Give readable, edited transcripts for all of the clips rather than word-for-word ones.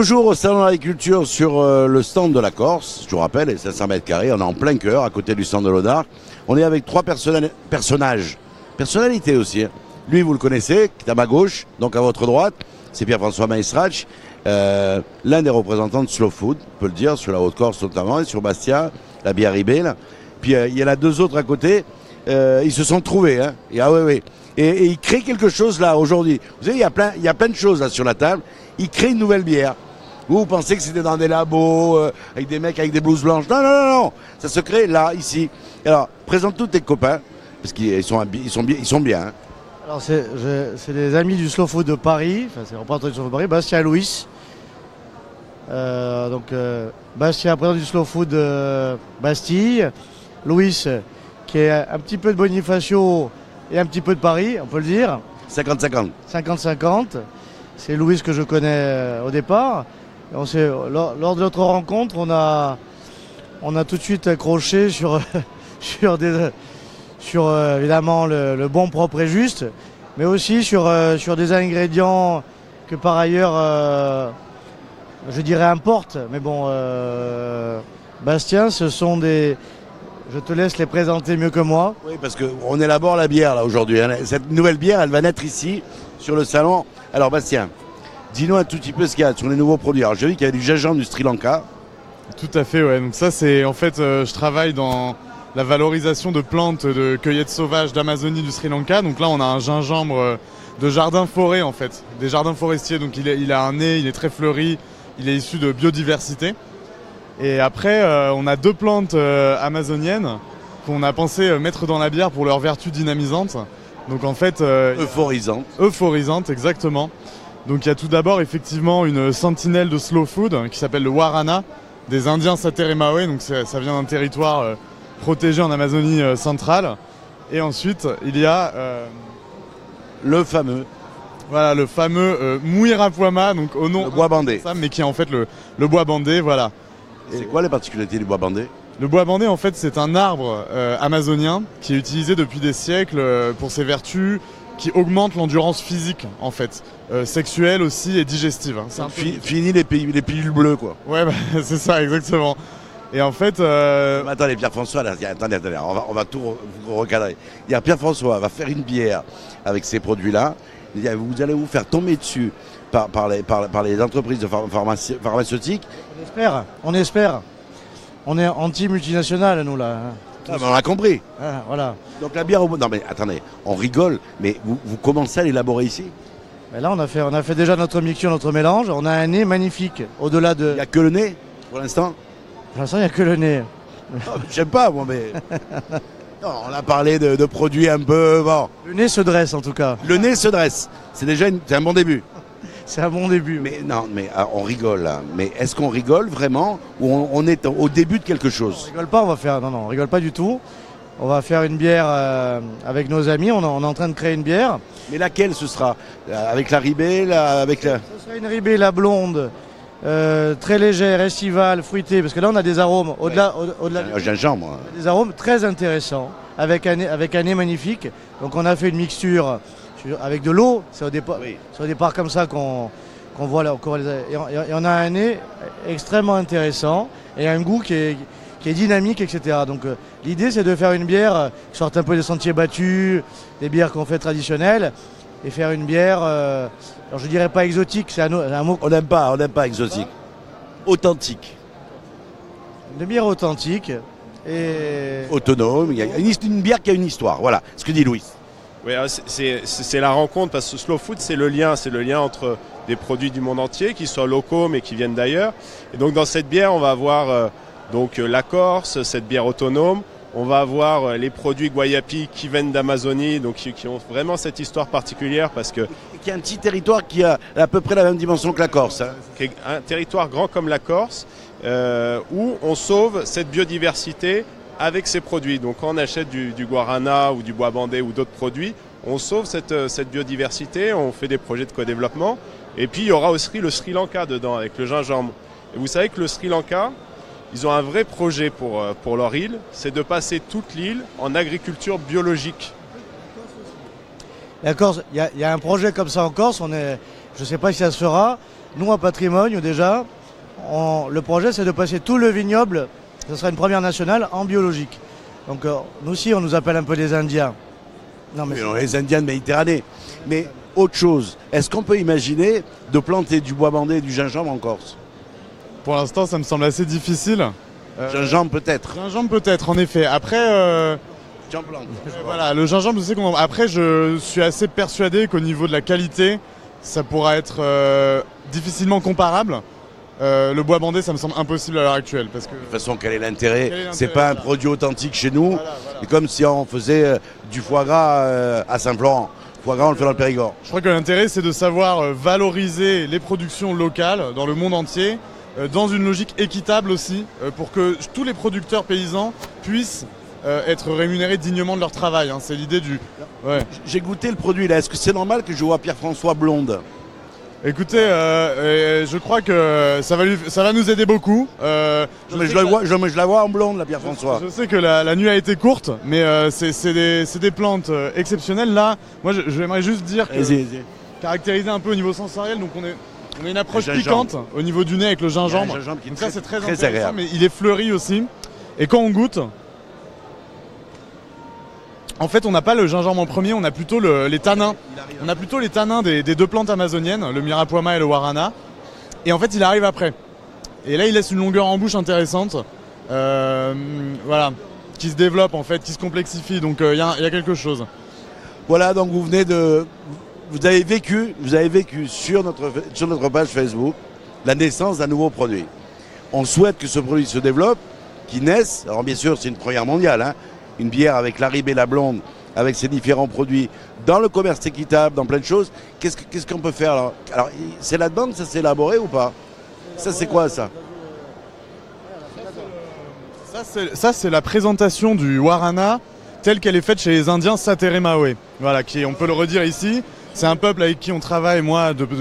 Toujours au Salon de l'Agriculture sur le stand de la Corse, je vous rappelle, et 500 mètres carrés, on est en plein cœur, à côté du stand de l'Odar. On est avec trois personnages, personnalités aussi. Hein. Lui, vous le connaissez, qui est à ma gauche, donc à votre droite, c'est Pierre-François Maestrach, l'un des représentants de Slow Food, on peut le dire, sur la Haute-Corse notamment, et sur Bastia, la bière Ribé. Puis il y en a deux autres à côté, ils se sont trouvés. Hein. Et ils créent quelque chose là aujourd'hui. Vous savez, il y a plein de choses là sur la table. Ils créent une nouvelle bière. Vous pensez que c'était dans des labos, avec des mecs avec des blouses blanches. Non. Ça se crée là, ici. Alors, présente tous tes copains, parce qu'ils sont bien. Hein. Alors, c'est des amis du Slow Food de Paris, enfin, c'est le représentant du Slow Food de Paris, Bastien et Louis. Bastien, président du Slow Food Bastille. Louis, qui est un petit peu de Bonifacio et un petit peu de Paris, on peut le dire. 50-50. 50-50. C'est Louis que je connais au départ. Et lors de notre rencontre, on a tout de suite accroché sur évidemment le bon, propre et juste, mais aussi sur des ingrédients que par ailleurs, je dirais importent. Mais bon, Bastien, ce sont des... Je te laisse les présenter mieux que moi. Oui, parce qu'on élabore la bière là aujourd'hui. Hein. Cette nouvelle bière, elle va naître ici, sur le salon. Alors Bastien, dis-nous un tout petit peu ce qu'il y a sur les nouveaux produits. Alors j'ai vu qu'il y avait du gingembre du Sri Lanka. Tout à fait, ouais. Donc ça, c'est en fait, je travaille dans la valorisation de plantes de cueillette sauvage d'Amazonie du Sri Lanka. Donc là, on a un gingembre de jardin-forêt en fait, des jardins forestiers. Donc il a un nez, il est très fleuri, il est issu de biodiversité. Et après, on a deux plantes amazoniennes qu'on a pensé mettre dans la bière pour leur vertu dynamisante. Donc en fait... Euphorisante. Euphorisante, exactement. Donc il y a tout d'abord effectivement une sentinelle de slow food qui s'appelle le Warana, des Indiens Sateremawe. Donc ça vient d'un territoire protégé en Amazonie centrale. Et ensuite, il y a... le fameux... Voilà, le fameux Muirapuama, donc au nom... Le bois bandé. Mais qui est en fait le bois bandé, voilà. C'est quoi les particularités du bois bandé ? Le bois bandé, en fait, c'est un arbre amazonien qui est utilisé depuis des siècles pour ses vertus qui augmentent l'endurance physique, en fait, sexuelle aussi et digestive. Hein. Fini les pilules bleues, quoi. Ouais, c'est ça, exactement. Et en fait... Attendez, Pierre-François, là, attendez, on va tout recadrer. Pierre-François va faire une bière avec ces produits-là. Vous allez vous faire tomber dessus par les entreprises de pharmaceutiques. On espère. On est anti-multinationale, nous, là. Ah, on a compris. Ah, voilà. Donc la bière... Non, mais attendez, on rigole, mais vous commencez à l'élaborer ici ? Et là, on a fait déjà notre mixture, notre mélange. On a un nez magnifique, au-delà de... Il n'y a que le nez, pour l'instant ? Pour l'instant, il n'y a que le nez. J'aime pas, moi, mais... Non, on a parlé de produits un peu... Bon. Le nez se dresse, en tout cas. Le nez se dresse. C'est déjà c'est un bon début. C'est un bon début. Mais non, mais on rigole là. Mais est-ce qu'on rigole vraiment ou on est au début de quelque chose ? On rigole pas, on rigole pas du tout. On va faire une bière avec nos amis. On est en train de créer une bière. Mais laquelle ce sera ? Avec la Ribé, avec la... Ce sera une Ribé, la blonde, très légère, estivale, fruitée. Parce que là, on a des arômes au-delà gingembre. Des arômes très intéressants avec un nez magnifique. Donc, on a fait une mixture avec de l'eau. C'est au départ comme ça qu'on voit là. Et on a un nez extrêmement intéressant et un goût qui est dynamique, etc. Donc l'idée, c'est de faire une bière qui sorte un peu des sentiers battus, des bières qu'on fait traditionnelles, et faire une bière, alors je dirais pas exotique, c'est un mot... On n'aime pas exotique. Authentique. Une bière authentique et... Autonome. Il y a une bière qui a une histoire. Voilà ce que dit Louis. Oui, c'est la rencontre, parce que Slow Food, c'est le lien entre des produits du monde entier, qui soient locaux mais qui viennent d'ailleurs. Et donc dans cette bière, on va avoir la Corse, cette bière autonome. On va avoir les produits Guayapi qui viennent d'Amazonie, donc qui ont vraiment cette histoire particulière parce que... Qui est un petit territoire qui a à peu près la même dimension que la Corse. Hein. Qui est un territoire grand comme la Corse, où on sauve cette biodiversité avec ces produits. Donc quand on achète du guarana ou du bois bandé ou d'autres produits, on sauve cette biodiversité, on fait des projets de co-développement. Et puis il y aura aussi le Sri Lanka dedans avec le gingembre. Et vous savez que le Sri Lanka, ils ont un vrai projet pour leur île, c'est de passer toute l'île en agriculture biologique. La Corse, il y a un projet comme ça en Corse, Je ne sais pas si ça se fera. Nous, à Patrimoine, déjà, le projet, c'est de passer tout le vignoble, ce sera une première nationale, en biologique. Donc nous aussi, on nous appelle un peu des Indiens. Non, mais les Indiens de Méditerranée. Mais autre chose, est-ce qu'on peut imaginer de planter du bois bandé et du gingembre en Corse? Pour l'instant, ça me semble assez difficile. Gingembre peut-être. Gingembre peut-être, en effet. Après, voilà, le gingembre, je sais qu'on. Après, je suis assez persuadé qu'au niveau de la qualité, ça pourra être difficilement comparable. Le bois bandé, ça me semble impossible à l'heure actuelle. Parce que... De toute façon, quel est l'intérêt? C'est pas un produit authentique chez nous. Voilà. C'est comme si on faisait du foie gras à Saint-Florent. Foie gras, on le fait dans le Périgord. Je crois que l'intérêt, c'est de savoir valoriser les productions locales dans le monde entier, dans une logique équitable aussi, pour que tous les producteurs paysans puissent être rémunérés dignement de leur travail. Hein. C'est l'idée du... Ouais. J'ai goûté le produit là. Est-ce que c'est normal que je vois Pierre-François blonde? Écoutez, je crois que ça va nous aider beaucoup. Je la vois en blonde, la Pierre-François. Je sais que la nuit a été courte, mais c'est des plantes exceptionnelles. Là, moi, j'aimerais juste dire que caractériser un peu au niveau sensoriel. Donc, on a une approche piquante au niveau du nez avec le gingembre. Donc ça, c'est très intéressant, agréable. Mais il est fleuri aussi. Et quand on goûte, en fait, on n'a pas le gingembre en premier, on a plutôt les tanins. On a plutôt les tanins des deux plantes amazoniennes, le Mirapuama et le Guarana. Et en fait, il arrive après. Et là, il laisse une longueur en bouche intéressante, voilà, qui se développe en fait, qui se complexifie. Donc, il y a quelque chose. Voilà, donc vous avez vécu sur notre page Facebook la naissance d'un nouveau produit. On souhaite que ce produit se développe, qu'il naisse. Alors, bien sûr, c'est une première mondiale, hein. Une bière avec la Ribé, la blonde, avec ses différents produits, dans le commerce équitable, dans plein de choses. Qu'est-ce qu'on peut faire là? Alors, c'est là-dedans que ça s'est élaboré ou pas? Ça, c'est quoi ça? Ça, c'est la présentation du Guarana telle qu'elle est faite chez les Indiens Sateremawe. Voilà, on peut le redire ici. C'est un peuple avec qui on travaille, moi, depuis...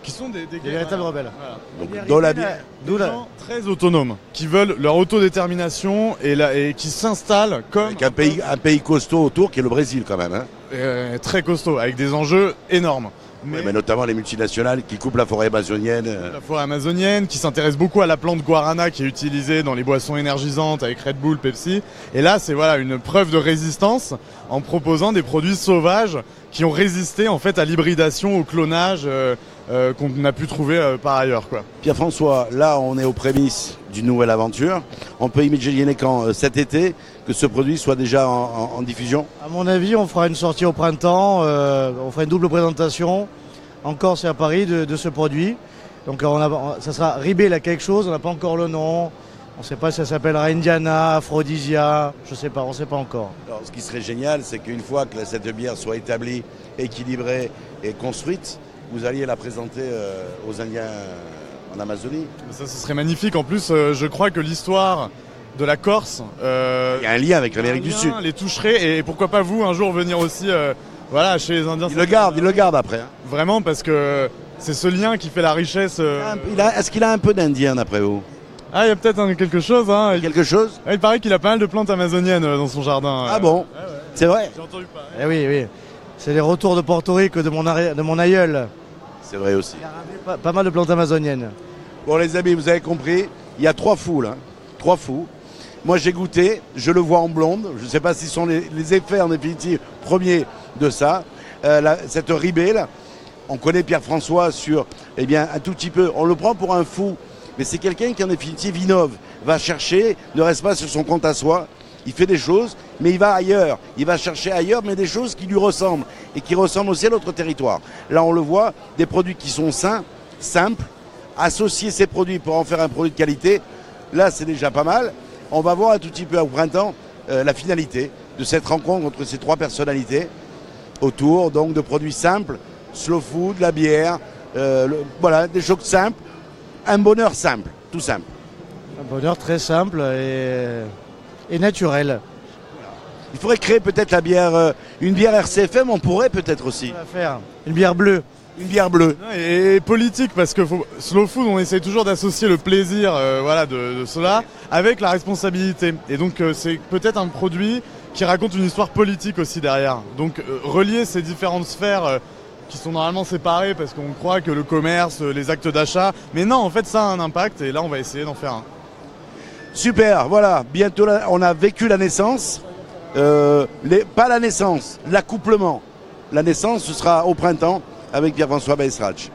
qui sont des véritables rebelles. Voilà. Donc, dans la bière... Des gens très autonomes, qui veulent leur autodétermination et qui s'installent comme... Avec un pays costaud autour, qui est le Brésil quand même. Hein. Très costaud, avec des enjeux énormes. Mais notamment les multinationales qui coupent la forêt amazonienne. La forêt amazonienne, qui s'intéresse beaucoup à la plante guarana qui est utilisée dans les boissons énergisantes avec Red Bull, Pepsi. Et là, c'est une preuve de résistance en proposant des produits sauvages qui ont résisté en fait à l'hybridation, au clonage qu'on a pu trouver par ailleurs, quoi. Pierre-François, là, on est aux prémices d'une nouvelle aventure. On peut imaginer quand cet été que ce produit soit déjà en diffusion? À mon avis, on fera une sortie au printemps, on fera une double présentation en Corse et à Paris de ce produit. Donc ça sera Ribé là quelque chose, on n'a pas encore le nom. On ne sait pas si ça s'appellera Indiana, Aphrodisia, je sais pas, on ne sait pas encore. Alors, ce qui serait génial, c'est qu'une fois que cette bière soit établie, équilibrée et construite, vous alliez la présenter aux Indiens en Amazonie. Ça, ce serait magnifique. En plus, je crois que l'histoire de la Corse... il y a un lien avec l'Amérique du Sud. Les toucherait, et pourquoi pas vous, un jour, venir aussi chez les Indiens. Il le garde après. Hein. Vraiment, parce que c'est ce lien qui fait la richesse. Est-ce qu'il a un peu d'Indien, d'après vous? Ah, il y a peut-être quelque chose. Hein. Quelque chose? Il paraît qu'il a pas mal de plantes amazoniennes dans son jardin. Ah bon? Ah ouais. C'est vrai? J'ai entendu parler. Eh oui. C'est les retours de Porto Rico de mon aïeul. C'est vrai aussi. Il y a pas mal de plantes amazoniennes. Bon les amis, vous avez compris, il y a 3 fous là. 3 fous. Moi j'ai goûté, je le vois en blonde. Je ne sais pas si ce sont les effets en définitive premiers de ça. Cette Ribé là, on connaît Pierre-François sur, un tout petit peu, on le prend pour un fou. Mais c'est quelqu'un qui en définitive innove, va chercher, ne reste pas sur son compte à soi, il fait des choses, mais il va ailleurs, il va chercher ailleurs, mais des choses qui lui ressemblent, et qui ressemblent aussi à notre territoire. Là on le voit, des produits qui sont sains, simples, associer ces produits pour en faire un produit de qualité, là c'est déjà pas mal. On va voir un tout petit peu au printemps la finalité de cette rencontre entre ces 3 personnalités, autour donc de produits simples, slow food, la bière, des choses simples. Un bonheur simple, tout simple. Un bonheur très simple et naturel. Il faudrait créer peut-être une bière RCFM, on pourrait peut-être aussi. On va faire une bière bleue. Une bière bleue. Et politique, parce que slow food, on essaye toujours d'associer le plaisir de cela avec la responsabilité. Et donc c'est peut-être un produit qui raconte une histoire politique aussi derrière. Donc relier ces différentes sphères qui sont normalement séparés parce qu'on croit que le commerce, les actes d'achat, mais non, en fait ça a un impact et là on va essayer d'en faire un. Super, voilà, bientôt on a vécu la naissance, pas la naissance, l'accouplement. La naissance, ce sera au printemps avec Pierre-François Baesrach.